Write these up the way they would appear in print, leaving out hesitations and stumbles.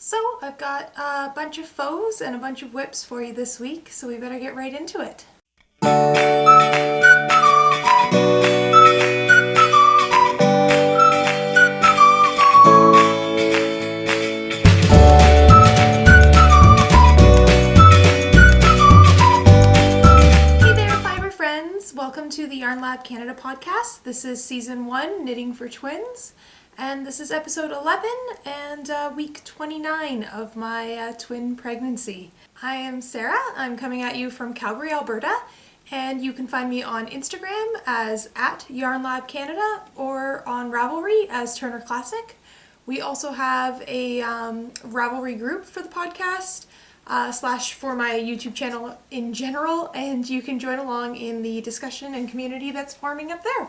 So I've got a bunch of faux and a bunch of whips for you this week, so we better get right into it. Hey there, fiber friends! Welcome to the Yarn Lab Canada podcast. This is season 1, Knitting for Twins. And this is episode 11 and week 29 of my twin pregnancy. I am Sarah. I'm coming at you from Calgary, Alberta, and you can find me on Instagram as @YarnLabCanada or on Ravelry as Turner Classic. We also have a Ravelry group for the podcast / for my YouTube channel in general, and you can join along in the discussion and community that's forming up there.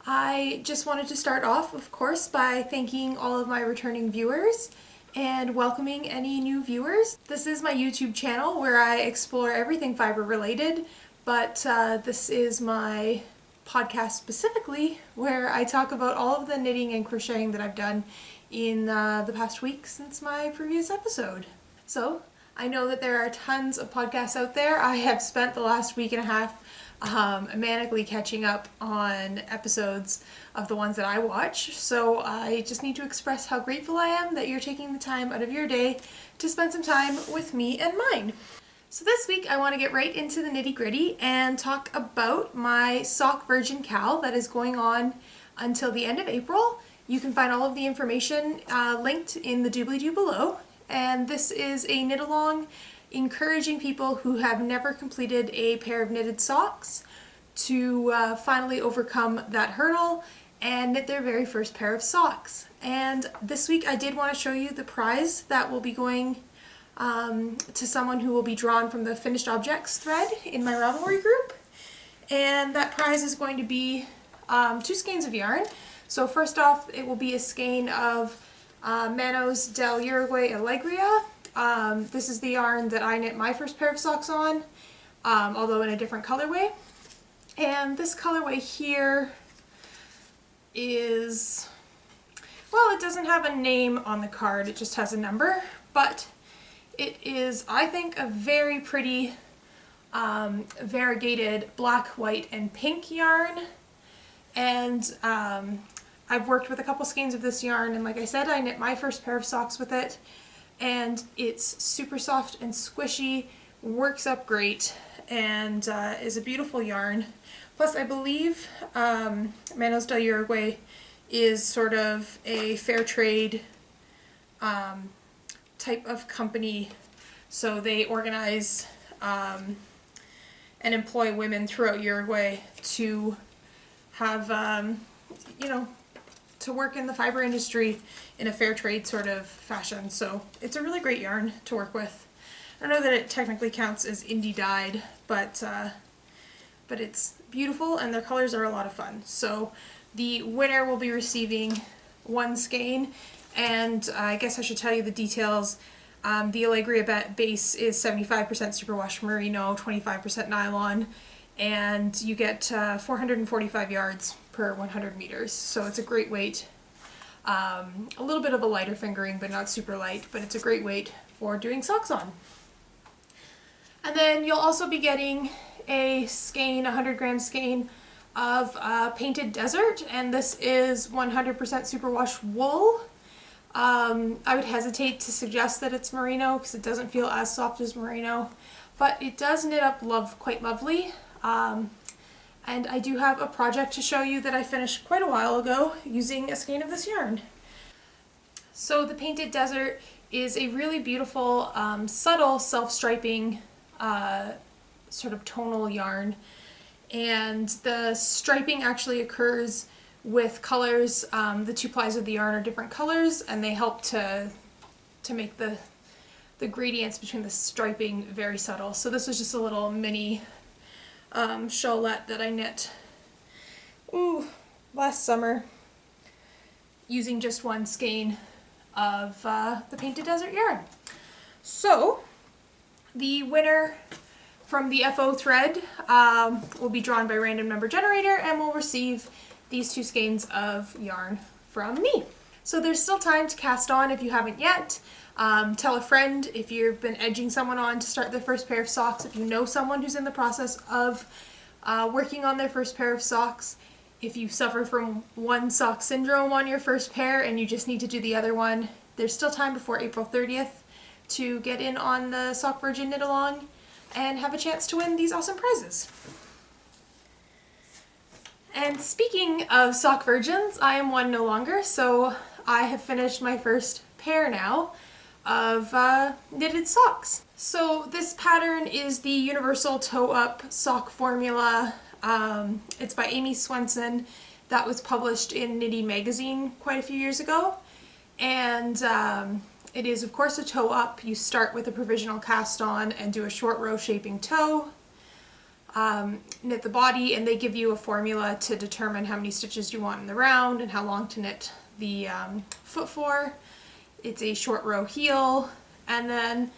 I just wanted to start off, of course, by thanking all of my returning viewers and welcoming any new viewers. This is my YouTube channel where I explore everything fiber related, but this is my podcast specifically where I talk about all of the knitting and crocheting that I've done in the past week since my previous episode. So, I know that there are tons of podcasts out there. I have spent the last week and a half manically catching up on episodes of the ones that I watch, so I just need to express how grateful I am that you're taking the time out of your day to spend some time with me and mine. So this week I want to get right into the nitty-gritty and talk about my sock Virgin KAL that is going on until the end of April. You can find all of the information linked in the doobly-doo below, and this is a knit-along encouraging people who have never completed a pair of knitted socks to finally overcome that hurdle and knit their very first pair of socks. And this week I did want to show you the prize that will be going to someone who will be drawn from the finished objects thread in my Ravelry group. And that prize is going to be 2 skeins of yarn. So first off, it will be a skein of Manos del Uruguay Alegria. This is the yarn that I knit my first pair of socks on, although in a different colorway. And this colorway here is, well, it doesn't have a name on the card, it just has a number, but it is, I think, a very pretty variegated black, white, and pink yarn. And I've worked with a couple skeins of this yarn, and like I said, I knit my first pair of socks with it. And it's super soft and squishy, works up great, and is a beautiful yarn. Plus, I believe Manos del Uruguay is sort of a fair trade type of company, so they organize and employ women throughout Uruguay to have, to work in the fiber industry in a fair trade sort of fashion. So it's a really great yarn to work with. I don't know that it technically counts as indie dyed, but it's beautiful and their colors are a lot of fun. So the winner will be receiving 1 skein, and I guess I should tell you the details. The Alegria base is 75% superwash merino, 25% nylon, and you get 445 yards per 100 meters. So it's a great weight. A little bit of a lighter fingering, but not super light, but it's a great weight for doing socks on. And then you'll also be getting a skein, 100-gram skein of Painted Desert, and this is 100% superwash wool. I would hesitate to suggest that it's merino because it doesn't feel as soft as merino, but it does knit up quite lovely. And I do have a project to show you that I finished quite a while ago using a skein of this yarn. So the Painted Desert is a really beautiful, subtle self-striping sort of tonal yarn. And the striping actually occurs with colors. The 2 plies of the yarn are different colors, and they help to make the gradients between the striping very subtle. So this was just a little mini shawlette that I knit last summer using just 1 skein of the Painted Desert yarn. So the winner from the FO thread will be drawn by random number generator and will receive these 2 skeins of yarn from me. So there's still time to cast on if you haven't yet. Tell a friend if you've been edging someone on to start their first pair of socks. If you know someone who's in the process of working on their first pair of socks. If you suffer from one sock syndrome on your first pair and you just need to do the other one, there's still time before April 30th to get in on the Sock Virgin Knit Along and have a chance to win these awesome prizes. And speaking of Sock Virgins, I am one no longer, so I have finished my first pair now of knitted socks. So this pattern is the Universal Toe Up Sock Formula. It's by Amy Swenson. That was published in Knitty magazine quite a few years ago. And it is of course a toe up. You start with a provisional cast on and do a short row shaping toe. Knit the body, and they give you a formula to determine how many stitches you want in the round and how long to knit the foot for. It's a short row heel, and then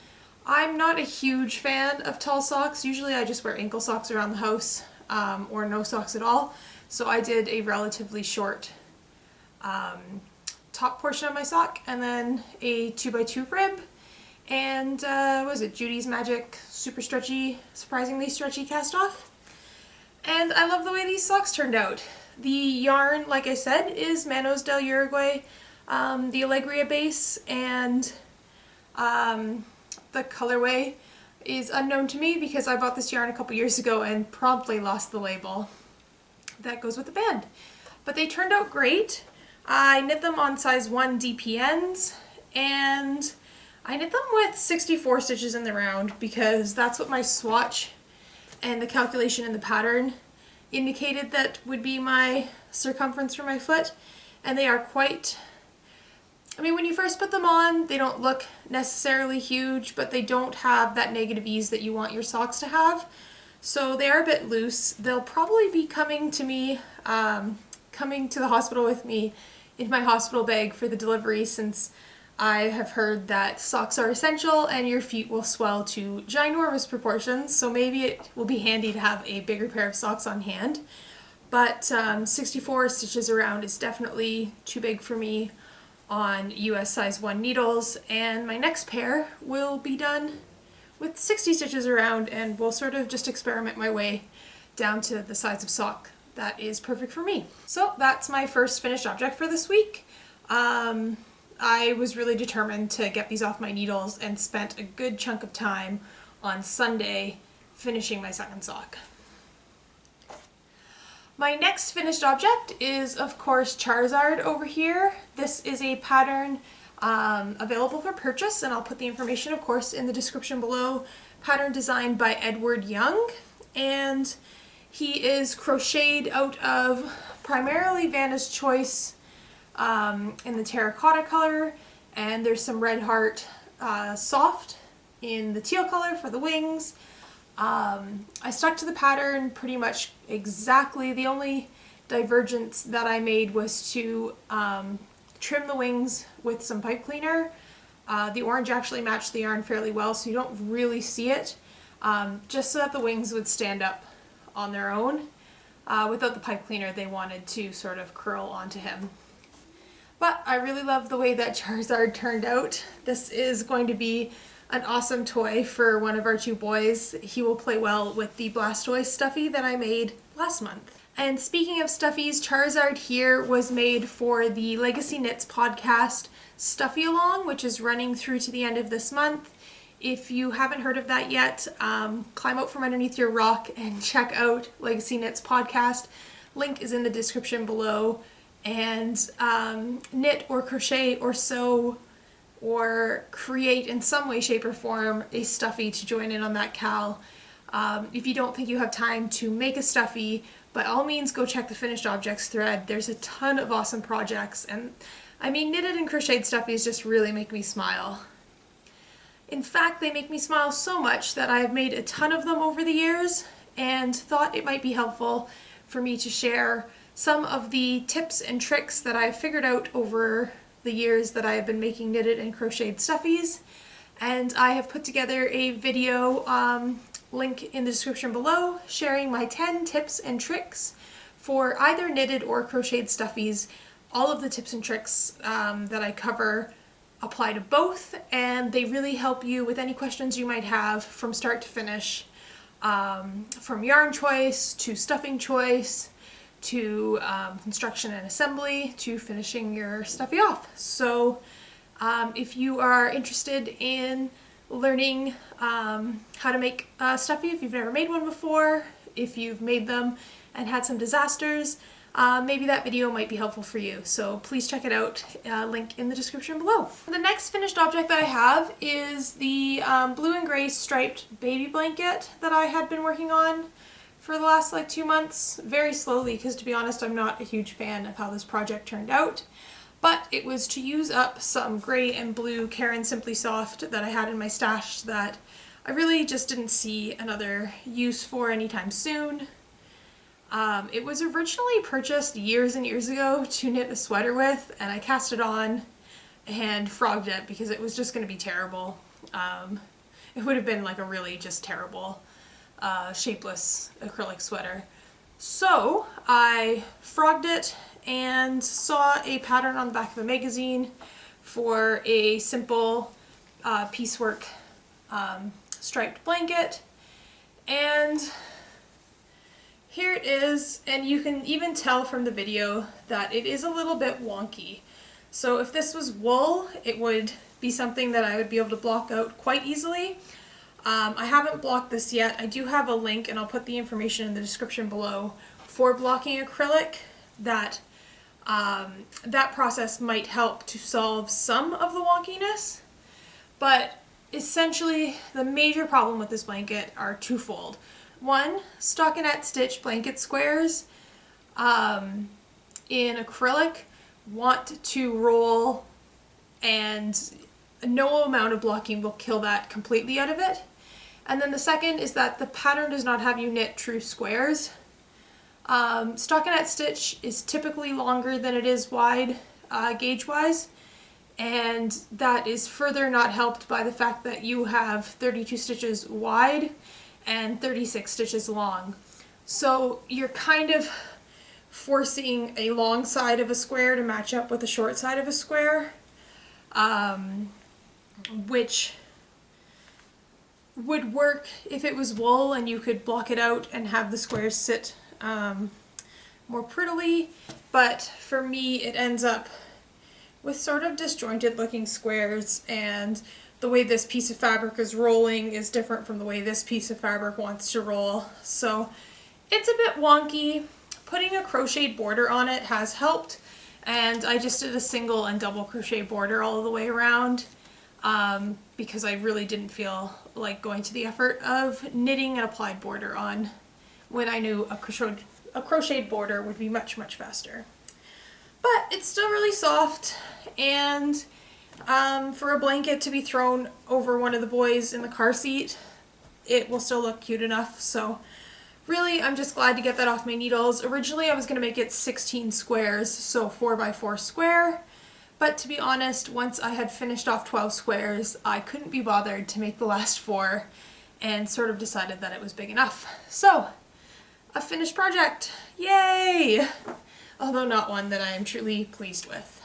I'm not a huge fan of tall socks. Usually I just wear ankle socks around the house, or no socks at all. So I did a relatively short top portion of my sock, and then a 2x2 rib, and what was it, Judy's Magic super stretchy, surprisingly stretchy cast off. And I love the way these socks turned out. The yarn, like I said, is Manos del Uruguay, the Alegria base, and the colorway is unknown to me because I bought this yarn a couple years ago and promptly lost the label that goes with the band. But they turned out great. I knit them on size 1 DPNs, and I knit them with 64 stitches in the round because that's what my swatch and the calculation in the pattern indicated that would be my circumference for my foot. And they are quite, I mean, when you first put them on, they don't look necessarily huge, but they don't have that negative ease that you want your socks to have. So they are a bit loose. They'll probably be coming to me, coming to the hospital with me in my hospital bag for the delivery, since I have heard that socks are essential and your feet will swell to ginormous proportions, so maybe it will be handy to have a bigger pair of socks on hand. But 64 stitches around is definitely too big for me on US size 1 needles, and my next pair will be done with 60 stitches around, and we'll sort of just experiment my way down to the size of sock that is perfect for me. So that's my first finished object for this week. I was really determined to get these off my needles and spent a good chunk of time on Sunday finishing my second sock. My next finished object is, of course, Charizard over here. This is a pattern available for purchase, and I'll put the information, of course, in the description below. Pattern designed by Edward Young, and he is crocheted out of primarily Vanna's Choice in the terracotta color, and there's some Red Heart soft in the teal color for the wings. I stuck to the pattern pretty much exactly. The only divergence that I made was to trim the wings with some pipe cleaner. The orange actually matched the yarn fairly well, so you don't really see it, just so that the wings would stand up on their own. Without the pipe cleaner, they wanted to sort of curl onto him. But I really love the way that Charizard turned out. This is going to be an awesome toy for one of our two boys. He will play well with the Blastoise stuffy that I made last month. And speaking of stuffies, Charizard here was made for the Legacy Knits podcast Stuffy Along, which is running through to the end of this month. If you haven't heard of that yet, climb out from underneath your rock and check out Legacy Knits podcast. Link is in the description below. And knit or crochet or sew or create in some way, shape, or form a stuffy to join in on that KAL. If you don't think you have time to make a stuffy, by all means go check the finished objects thread. There's a ton of awesome projects, and I mean, knitted and crocheted stuffies just really make me smile. In fact, they make me smile so much that I have made a ton of them over the years and thought it might be helpful for me to share some of the tips and tricks that I've figured out over the years that I have been making knitted and crocheted stuffies. And I have put together a video, link in the description below, sharing my 10 tips and tricks for either knitted or crocheted stuffies all of the tips and tricks that I cover apply to both, and they really help you with any questions you might have from start to finish, from yarn choice to stuffing choice to construction and assembly to finishing your stuffy off. So if you are interested in learning how to make stuffy, if you've never made one before, if you've made them and had some disasters, maybe that video might be helpful for you. So please check it out, link in the description below. The next finished object that I have is the blue and gray striped baby blanket that I had been working on for the last like 2 months, very slowly, because to be honest, I'm not a huge fan of how this project turned out. But it was to use up some gray and blue Karen Simply Soft that I had in my stash that I really just didn't see another use for anytime soon. It was originally purchased years and years ago to knit a sweater with, and I cast it on and frogged it because it was just going to be terrible. It would have been like a really just terrible shapeless acrylic sweater. So I frogged it and saw a pattern on the back of a magazine for a simple piecework striped blanket, and here it is, and you can even tell from the video that it is a little bit wonky. So if this was wool, it would be something that I would be able to block out quite easily. I haven't blocked this yet. I do have a link, and I'll put the information in the description below, for blocking acrylic. That process might help to solve some of the wonkiness, but essentially the major problem with this blanket are twofold. One, stockinette stitch blanket squares in acrylic want to roll, and no amount of blocking will kill that completely out of it. And then the second is that the pattern does not have you knit true squares. Stockinette stitch is typically longer than it is wide, gauge-wise, and that is further not helped by the fact that you have 32 stitches wide and 36 stitches long. So you're kind of forcing a long side of a square to match up with a short side of a square, which would work if it was wool and you could block it out and have the squares sit more prettily, but for me it ends up with sort of disjointed looking squares, and the way this piece of fabric is rolling is different from the way this piece of fabric wants to roll. So it's a bit wonky. Putting a crocheted border on it has helped, and I just did a single and double crochet border all the way around because I really didn't feel like going to the effort of knitting an applied border on when I knew a crocheted border would be much, much faster. But it's still really soft, and for a blanket to be thrown over one of the boys in the car seat, it will still look cute enough. So really, I'm just glad to get that off my needles. Originally I was going to make it 16 squares, so 4x4 square, but to be honest, once I had finished off 12 squares, I couldn't be bothered to make the last 4 and sort of decided that it was big enough. So, a finished project! Yay! Although not one that I am truly pleased with.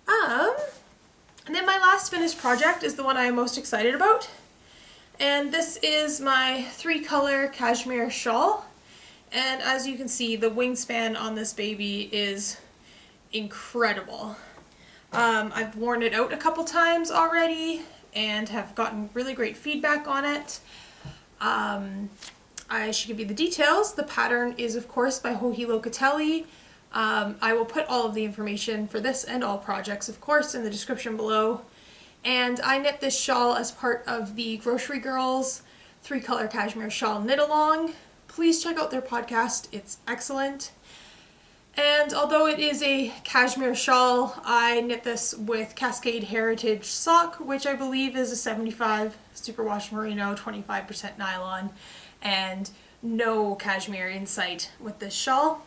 And then my last finished project is the one I am most excited about. And this is my 3-color Cashmere shawl. And as you can see, the wingspan on this baby is incredible. I've worn it out a couple times already and have gotten really great feedback on it. I should give you the details. The pattern is, of course, by Locatelli. I will put all of the information for this and all projects, of course, in the description below. And I knit this shawl as part of the Grocery Girls 3-color Cashmere shawl knit along. Please check out their podcast, it's excellent. And although it is a cashmere shawl, I knit this with Cascade Heritage sock, which I believe is a 75 superwash merino, 25% nylon, and no cashmere in sight with this shawl.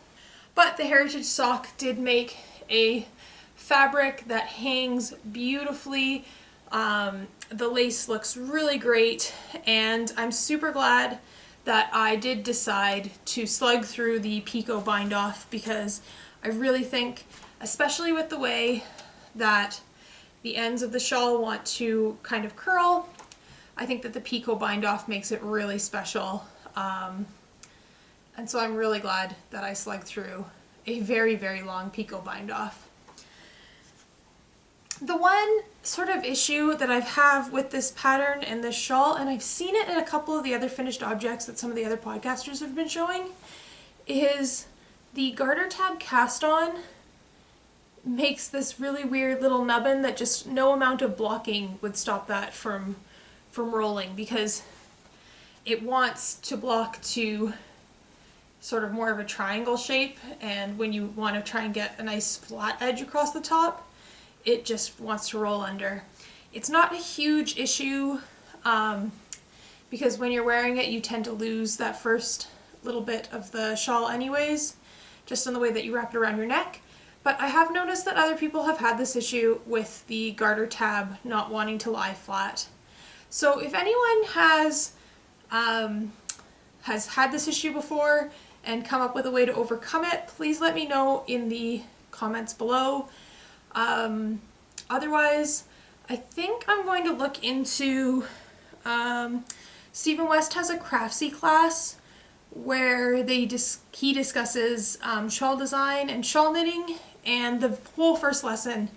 But the Heritage sock did make a fabric that hangs beautifully. The lace looks really great, and I'm super glad that I did decide to slug through the Picot bind off, because I really think especially with the way that the ends of the shawl want to kind of curl. I think that the picot bind off makes it really special. And so I'm really glad that I slugged through a very, very long picot bind off. The one sort of issue that I have with this pattern and this shawl, and I've seen it in a couple of the other finished objects that some of the other podcasters have been showing, is the garter tab cast on makes this really weird little nubbin that just no amount of blocking would stop that from rolling, because it wants to block to sort of more of a triangle shape, and when you want to try and get a nice flat edge across the top, it just wants to roll under. It's not a huge issue because when you're wearing it you tend to lose that first little bit of the shawl anyways, just in the way that you wrap it around your neck. But I have noticed that other people have had this issue with the garter tab not wanting to lie flat. So if anyone has had this issue before and come up with a way to overcome it, please let me know in the comments below. Otherwise, I think I'm going to look into, Stephen West has a Craftsy class where he discusses shawl design and shawl knitting, and the whole first lesson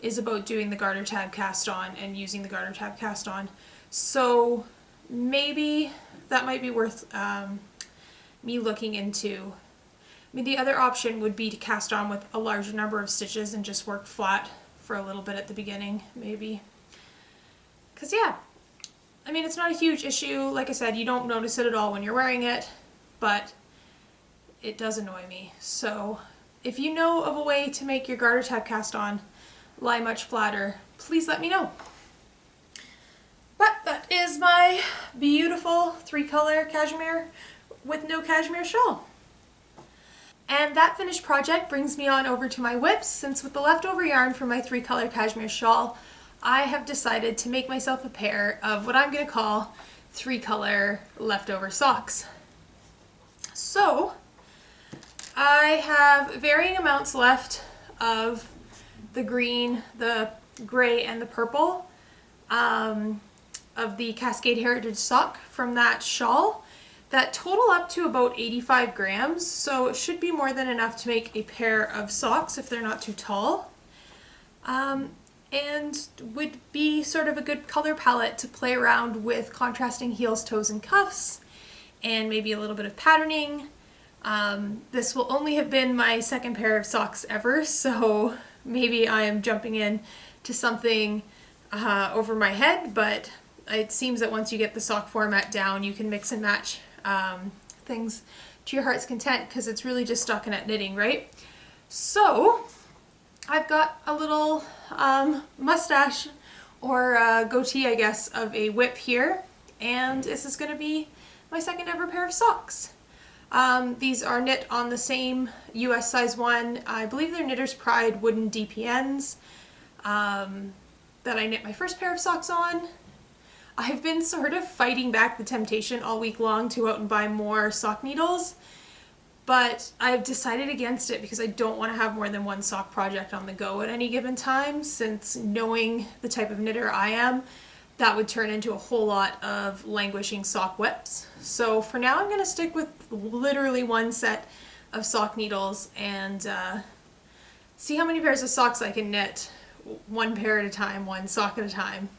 is about doing the garter tab cast on and using the garter tab cast on. So maybe that might be worth me looking into. I mean, the other option would be to cast on with a larger number of stitches and just work flat for a little bit at the beginning, maybe. Because yeah, I mean, it's not a huge issue. Like I said, you don't notice it at all when you're wearing it, but it does annoy me. So if you know of a way to make your garter tab cast on lie much flatter, please let me know. But that is my beautiful 3-color cashmere with no cashmere shawl. And that finished project brings me on over to my whips, since with the leftover yarn from my 3-color cashmere shawl, I have decided to make myself a pair of what I'm going to call 3-color leftover socks. So I have varying amounts left of the green, the gray, and the purple of the Cascade Heritage sock from that shawl that total up to about 85 grams, so it should be more than enough to make a pair of socks if they're not too tall, and would be sort of a good color palette to play around with contrasting heels, toes, and cuffs, and maybe a little bit of patterning. This will only have been my second pair of socks ever, so maybe I am jumping in to something over my head, but it seems that once you get the sock format down, you can mix and match things to your heart's content, because it's really just stockinette knitting, right? So I've got a little mustache or goatee, I guess, of a whip here, and this is going to be my second ever pair of socks. These are knit on the same US size 1. I believe they're Knitter's Pride wooden DPNs that I knit my first pair of socks on. I've been sort of fighting back the temptation all week long to go out and buy more sock needles, but I've decided against it because I don't want to have more than one sock project on the go at any given time, since knowing the type of knitter I am, that would turn into a whole lot of languishing sock whips. So for now I'm going to stick with literally one set of sock needles and see how many pairs of socks I can knit, one pair at a time, one sock at a time.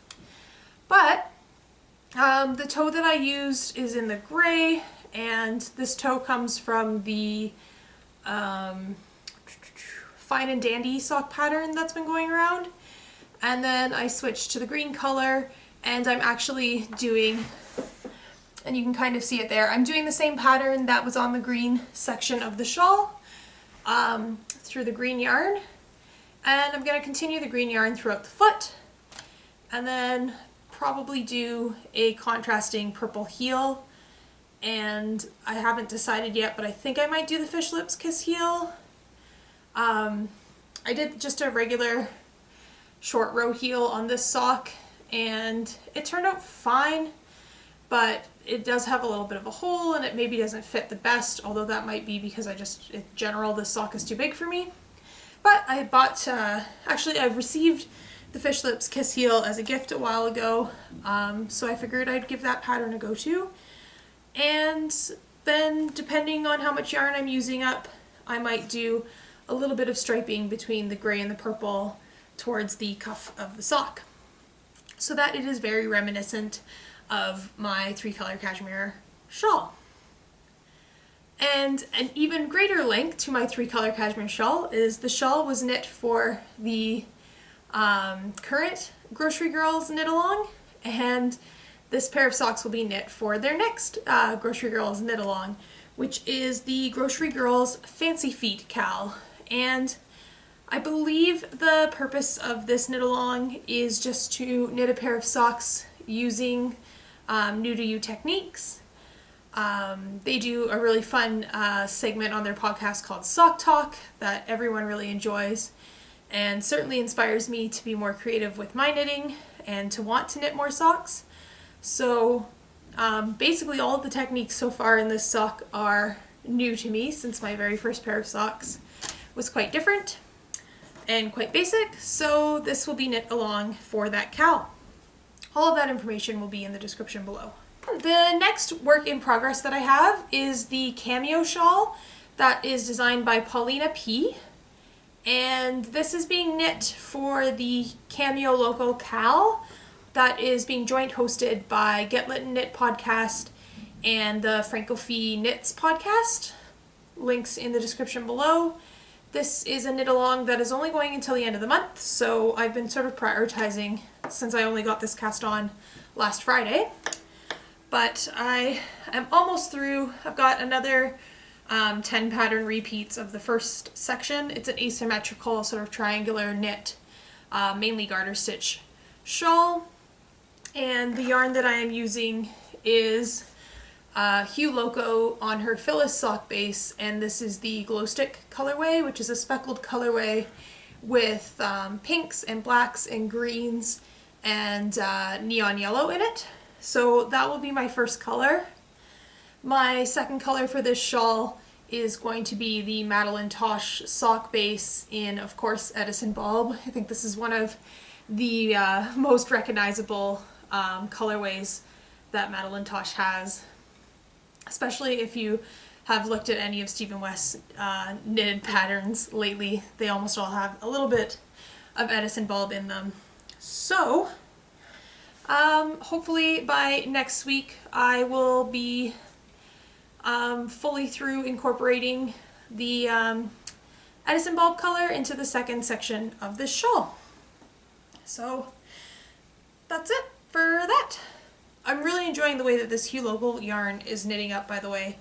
But the toe that I used is in the gray, and this toe comes from the Fine and Dandy sock pattern that's been going around. And then I switched to the green color, and I'm actually doing, and you can kind of see it there, I'm doing the same pattern that was on the green section of the shawl through the green yarn. And I'm going to continue the green yarn throughout the foot, and then probably do a contrasting purple heel, and I haven't decided yet, but I think I might do the Fish Lips Kiss heel. I did just a regular short row heel on this sock, and it turned out fine, but it does have a little bit of a hole, and it maybe doesn't fit the best, although that might be because in general, this sock is too big for me. But I bought, actually I've received the Fish Lips Kiss Heel as a gift a while ago, so I figured I'd give that pattern a go to. And then depending on how much yarn I'm using up, I might do a little bit of striping between the gray and the purple towards the cuff of the sock, so that it is very reminiscent of my 3-color cashmere shawl. And an even greater link to my 3-color cashmere shawl is the shawl was knit for the current Grocery Girls knit along, and this pair of socks will be knit for their next Grocery Girls knit along, which is the Grocery Girls Fancy Feet KAL. And I believe the purpose of this knit along is just to knit a pair of socks using new to you techniques. They do a really fun segment on their podcast called Sock Talk that everyone really enjoys, and certainly inspires me to be more creative with my knitting and to want to knit more socks. So basically all of the techniques so far in this sock are new to me, since my very first pair of socks was quite different and quite basic, so this will be knit along for that KAL. All of that information will be in the description below. The next work in progress that I have is the Cameo Shawl that is designed by Paulina P. And this is being knit for the Cameo Loco KAL that is being joint hosted by Get Lit and Knit podcast and the Francophie Knits podcast. Links in the description below. This is a knit along that is only going until the end of the month, so I've been sort of prioritizing since I only got this cast on last Friday. But I am almost through. I've got another 10 pattern repeats of the first section. It's an asymmetrical sort of triangular knit, mainly garter stitch shawl. And the yarn that I am using is Hue Loco on her Phyllis sock base, and this is the glow stick colorway, which is a speckled colorway with pinks and blacks and greens and neon yellow in it. So that will be my first color. My second color for this shawl is going to be the Madeline Tosh sock base in, of course, Edison Bulb. I think this is one of the most recognizable colorways that Madeline Tosh has, especially if you have looked at any of Stephen West's knitted patterns lately. They almost all have a little bit of Edison Bulb in them. So hopefully by next week I will be fully through incorporating the Edison Bulb color into the second section of this shawl. So that's it for that. I'm really enjoying the way that this Hue Loco yarn is knitting up, by the way.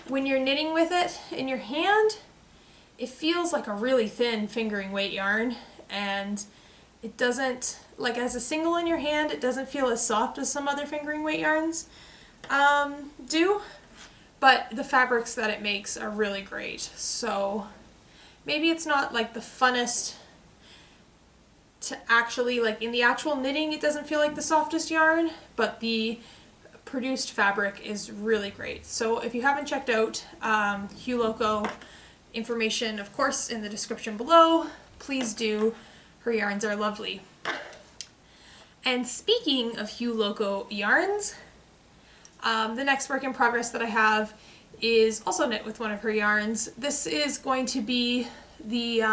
When you're knitting with it in your hand, it feels like a really thin fingering weight yarn, and it doesn't, like as a single in your hand, it doesn't feel as soft as some other fingering weight yarns do, but the fabrics that it makes are really great. So maybe it's not like the funnest to actually, like in the actual knitting, it doesn't feel like the softest yarn, but the produced fabric is really great. So if you haven't checked out Hue Loco, information of course in the description below, please do. Her yarns are lovely. And speaking of Hue Loco yarns, the next work in progress that I have is also knit with one of her yarns. This is going to be the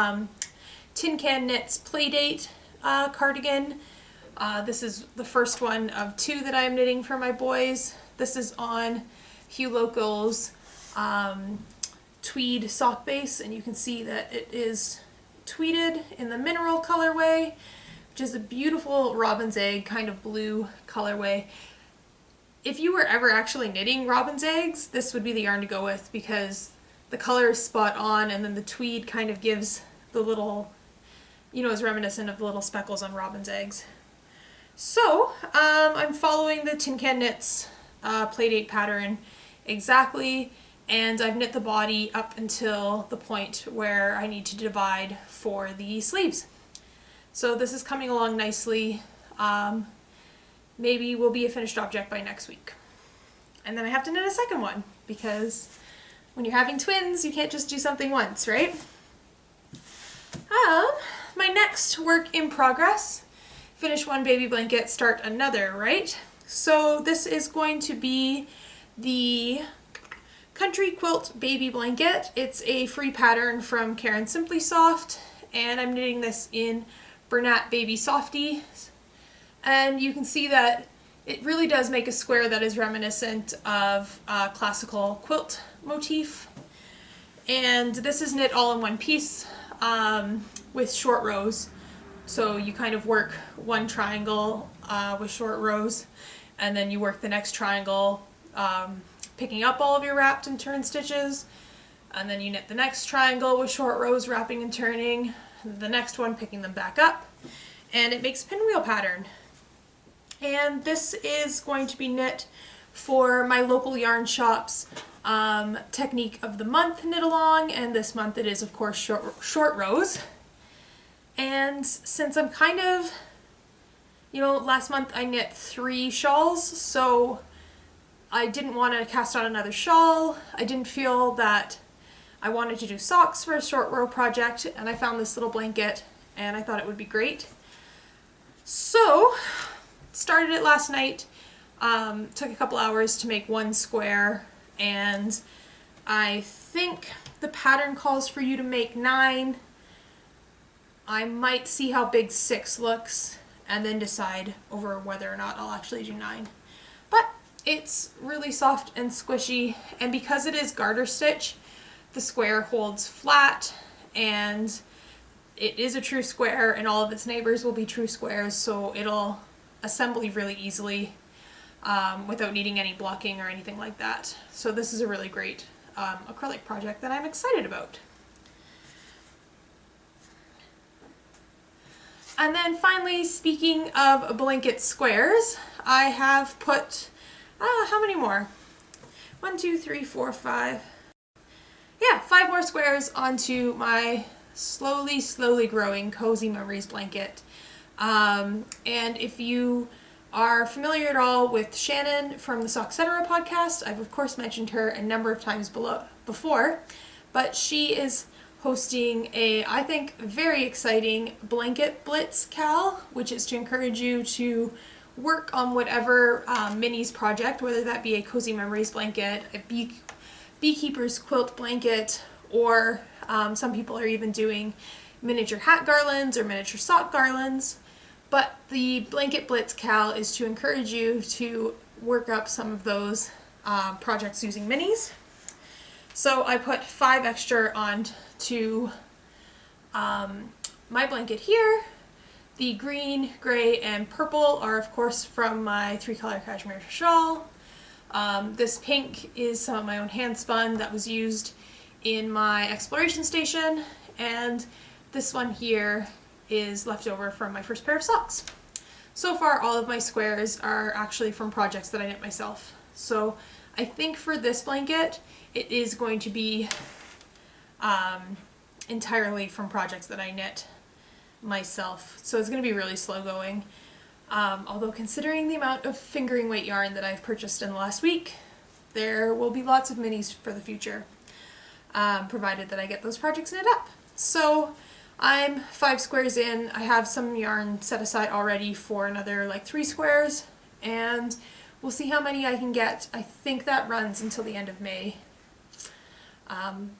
Tin Can Knits Playdate cardigan. This is the first one of two that I'm knitting for my boys. This is on Hue Loco's tweed sock base, and you can see that it is tweeded in the mineral colorway, which is a beautiful robin's egg kind of blue colorway. If you were ever actually knitting robin's eggs, this would be the yarn to go with, because the color is spot on, and then the tweed kind of gives the little, you know, is reminiscent of the little speckles on robin's eggs. So I'm following the Tin Can Knits Playdate pattern exactly, and I've knit the body up until the point where I need to divide for the sleeves. So this is coming along nicely. Maybe will be a finished object by next week. And then I have to knit a second one, because when you're having twins, you can't just do something once, right? My next work in progress, finish one baby blanket, start another, right? So this is going to be the Country Quilt Baby Blanket. It's a free pattern from Karen Simply Soft, and I'm knitting this in Bernat Baby Softy. And you can see that it really does make a square that is reminiscent of a classical quilt motif. And this is knit all in one piece with short rows. So you kind of work one triangle with short rows, and then you work the next triangle picking up all of your wrapped and turned stitches, and then you knit the next triangle with short rows wrapping and turning, the next one picking them back up, and it makes a pinwheel pattern. And this is going to be knit for my local yarn shop's technique of the month knit along, and this month it is of course short rows. And since I'm kind of, last month I knit 3 shawls, so I didn't want to cast on another shawl. I didn't feel that I wanted to do socks for a short row project, and I found this little blanket and I thought it would be great. So started it last night, took a couple hours to make one square, and I think the pattern calls for you to make 9. I might see how big 6 looks and then decide over whether or not I'll actually do 9. But it's really soft and squishy, and because it is garter stitch, the square holds flat, and it is a true square, and all of its neighbors will be true squares, so it'll assemble really easily without needing any blocking or anything like that. So this is a really great acrylic project that I'm excited about. And then finally, speaking of blanket squares, I have put, how many more? 1, 2, 3, 4, 5. Yeah, 5 more squares onto my slowly growing Cozy Memories blanket. And if you are familiar at all with Shannon from the Socksetera podcast, I've of course mentioned her a number of times before, but she is hosting a, I think, very exciting blanket Blitz KAL, which is to encourage you to work on whatever minis project, whether that be a Cozy Memories blanket, a beekeeper's quilt blanket, or some people are even doing miniature hat garlands or miniature sock garlands. But the Blanket Blitz KAL is to encourage you to work up some of those projects using minis. So I put 5 extra onto my blanket here. The green, gray, and purple are of course from my 3-color Cashmere shawl. This pink is some of my own hand spun that was used in my exploration station, and this one here is left over from my first pair of socks. So far all of my squares are actually from projects that I knit myself. So I think for this blanket it is going to be entirely from projects that I knit myself. So it's going to be really slow going. Although considering the amount of fingering weight yarn that I've purchased in the last week, there will be lots of minis for the future, provided that I get those projects knit up. So I'm 5 squares in. I have some yarn set aside already for another like 3 squares, and we'll see how many I can get. I think that runs until the end of May.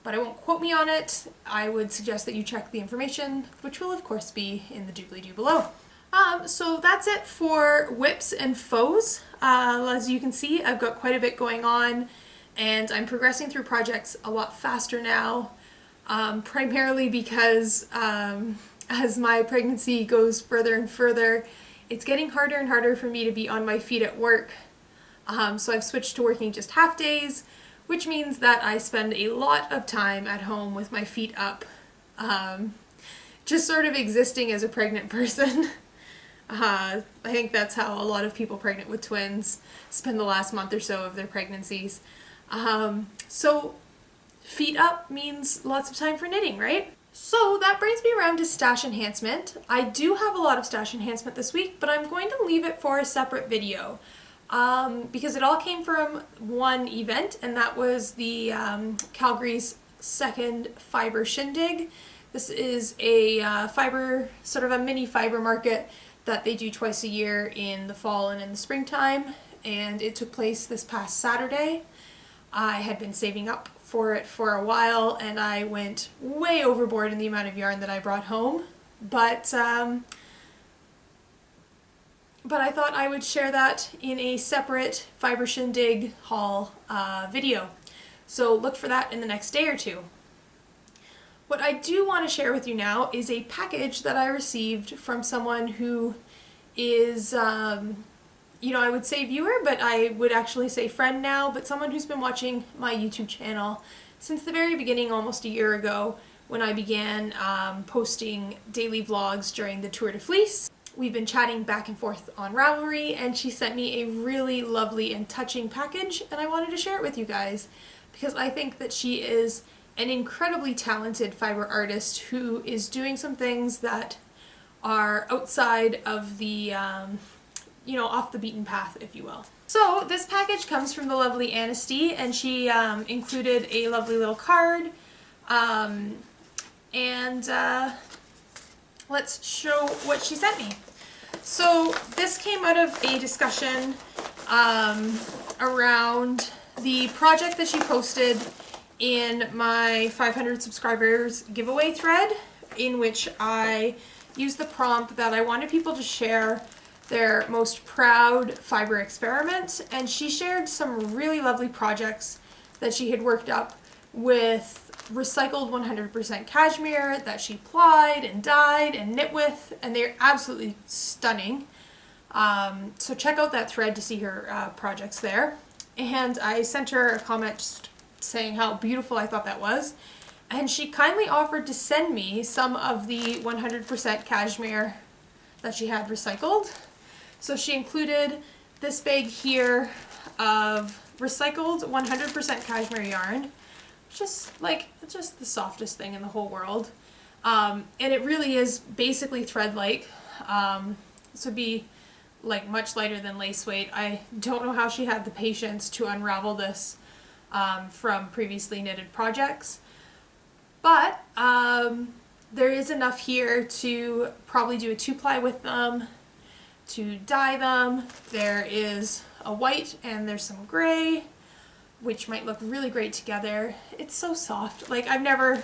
But I won't quote me on it. I would suggest that you check the information, which will of course be in the doobly-doo below. So that's it for whips and faux. As you can see, I've got quite a bit going on, and I'm progressing through projects a lot faster now, primarily because as my pregnancy goes further and further, it's getting harder and harder for me to be on my feet at work. So I've switched to working just half days, which means that I spend a lot of time at home with my feet up, just sort of existing as a pregnant person. I think that's how a lot of people pregnant with twins spend the last month or so of their pregnancies. So feet up means lots of time for knitting, right? So that brings me around to stash enhancement. I do have a lot of stash enhancement this week, but I'm going to leave it for a separate video. Because it all came from one event, and that was the Calgary's second fiber shindig This is a sort of a mini fiber market that they do twice a year in the fall and in the springtime, and it took place this past Saturday. I had been saving up for it for a while, and I went way overboard in the amount of yarn that I brought home, but I thought I would share that in a separate Fiber Shindig haul video. So look for that in the next day or two. What I do want to share with you now is a package that I received from someone who is, I would say viewer, but I would actually say friend now, but someone who's been watching my YouTube channel since the very beginning, almost a year ago, when I began posting daily vlogs during the Tour de Fleece. We've been chatting back and forth on Ravelry, and she sent me a really lovely and touching package, and I wanted to share it with you guys because I think that she is an incredibly talented fiber artist who is doing some things that are outside of the, off the beaten path, if you will. So this package comes from the lovely Anasty, and she included a lovely little card, let's show what she sent me. So this came out of a discussion around the project that she posted in my 500 subscribers giveaway thread, in which I used the prompt that I wanted people to share their most proud fiber experiments, and she shared some really lovely projects that she had worked up with recycled 100% cashmere that she plied and dyed and knit with, and they're absolutely stunning. So check out that thread to see her projects there. And I sent her a comment just saying how beautiful I thought that was, and she kindly offered to send me some of the 100% cashmere that she had recycled. So she included this bag here of recycled 100% cashmere yarn, just the softest thing in the whole world, and it really is basically thread-like. This would be like much lighter than lace weight. I don't know how she had the patience to unravel this from previously knitted projects, but there is enough here to probably do a 2-ply with them, to dye them. There is a white and there's some gray, which might look really great together. It's so soft. Like, I've never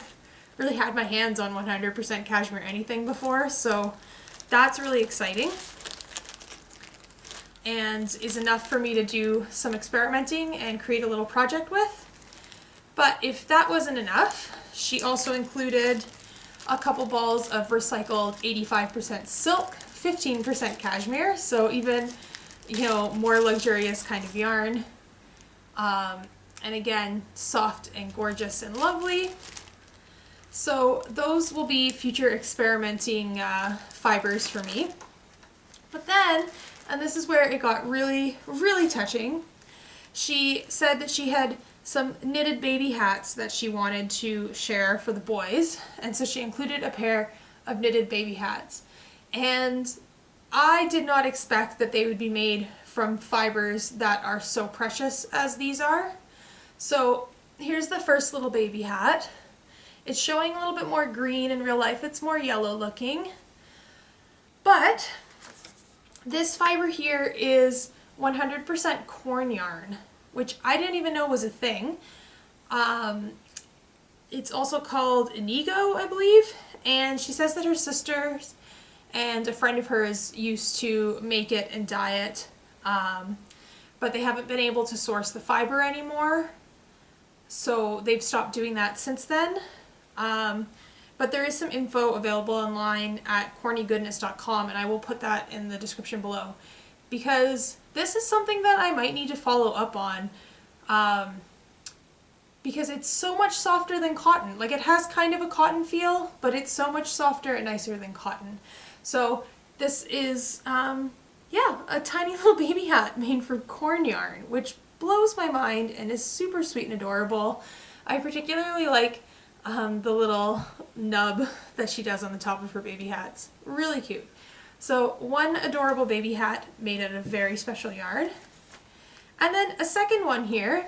really had my hands on 100% cashmere anything before, so that's really exciting and is enough for me to do some experimenting and create a little project with. But if that wasn't enough, she also included a couple balls of recycled 85% silk, 15% cashmere, so even, more luxurious kind of yarn. And again, soft and gorgeous and lovely. So those will be future experimenting fibers for me. But then, and this is where it got really, really touching, she said that she had some knitted baby hats that she wanted to share for the boys, and so she included a pair of knitted baby hats. And I did not expect that they would be made from fibers that are so precious as these are. So here's the first little baby hat. It's showing a little bit more green in real life. It's more yellow looking. But this fiber here is 100% corn yarn, which I didn't even know was a thing. It's also called Inigo, I believe, and she says that her sisters and a friend of hers used to make it and dye it, but they haven't been able to source the fiber anymore, so they've stopped doing that since then. But there is some info available online at cornygoodness.com, and I will put that in the description below, because this is something that I might need to follow up on, because it's so much softer than cotton. Like, it has kind of a cotton feel, but it's so much softer and nicer than cotton. So this is, a tiny little baby hat made from corn yarn, which blows my mind and is super sweet and adorable. I particularly like the little nub that she does on the top of her baby hats. Really cute. So one adorable baby hat made out of very special yarn. And then a second one here,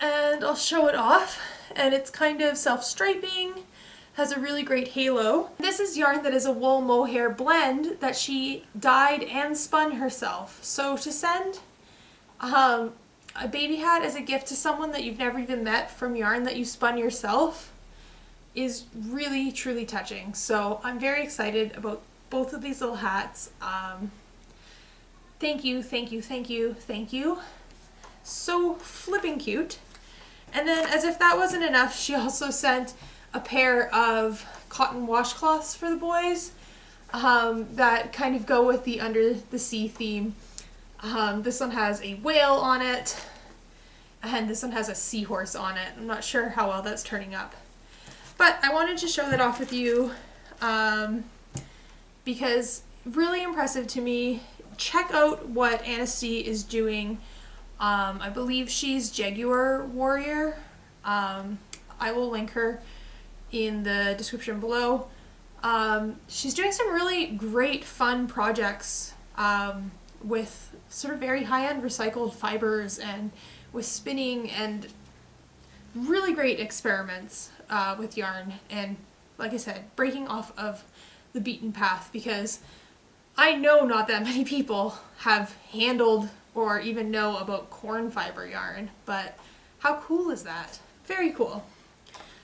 and I'll show it off, and it's kind of self-striping, has a really great halo. This is yarn that is a wool mohair blend that she dyed and spun herself. So to send a baby hat as a gift to someone that you've never even met from yarn that you spun yourself is really truly touching. So I'm very excited about both of these little hats. Thank you, thank you, thank you, thank you. So flipping cute. And then, as if that wasn't enough, she also sent a pair of cotton washcloths for the boys that kind of go with the under the sea theme. This one has a whale on it, and this one has a seahorse on it. I'm not sure how well that's turning up, but I wanted to show that off with you because really impressive to me. Check out what Anastie is doing. I believe she's Jaguar Warrior. I will link her in the description below. She's doing some really great fun projects with sort of very high-end recycled fibers and with spinning and really great experiments with yarn, and like I said, breaking off of the beaten path, because I know not that many people have handled or even know about corn fiber yarn, but how cool is that? Very cool.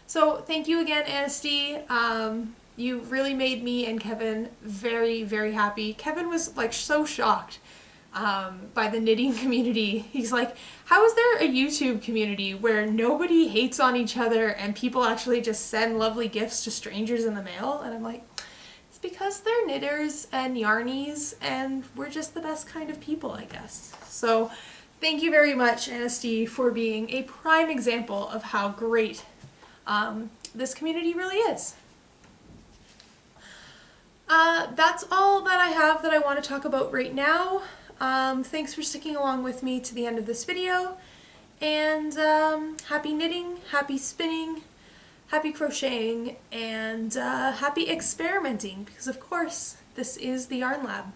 So thank you again, Anastie. You really made me and Kevin very, very happy. Kevin was like so shocked by the knitting community. He's like, how is there a YouTube community where nobody hates on each other and people actually just send lovely gifts to strangers in the mail? And I'm like, it's because they're knitters and yarnies, and we're just the best kind of people, I guess. So thank you very much, Anastie, for being a prime example of how great this community really is. That's all that I have that I want to talk about right now. Thanks for sticking along with me to the end of this video, and happy knitting, happy spinning, happy crocheting, and happy experimenting, because of course this is the Yarn Lab.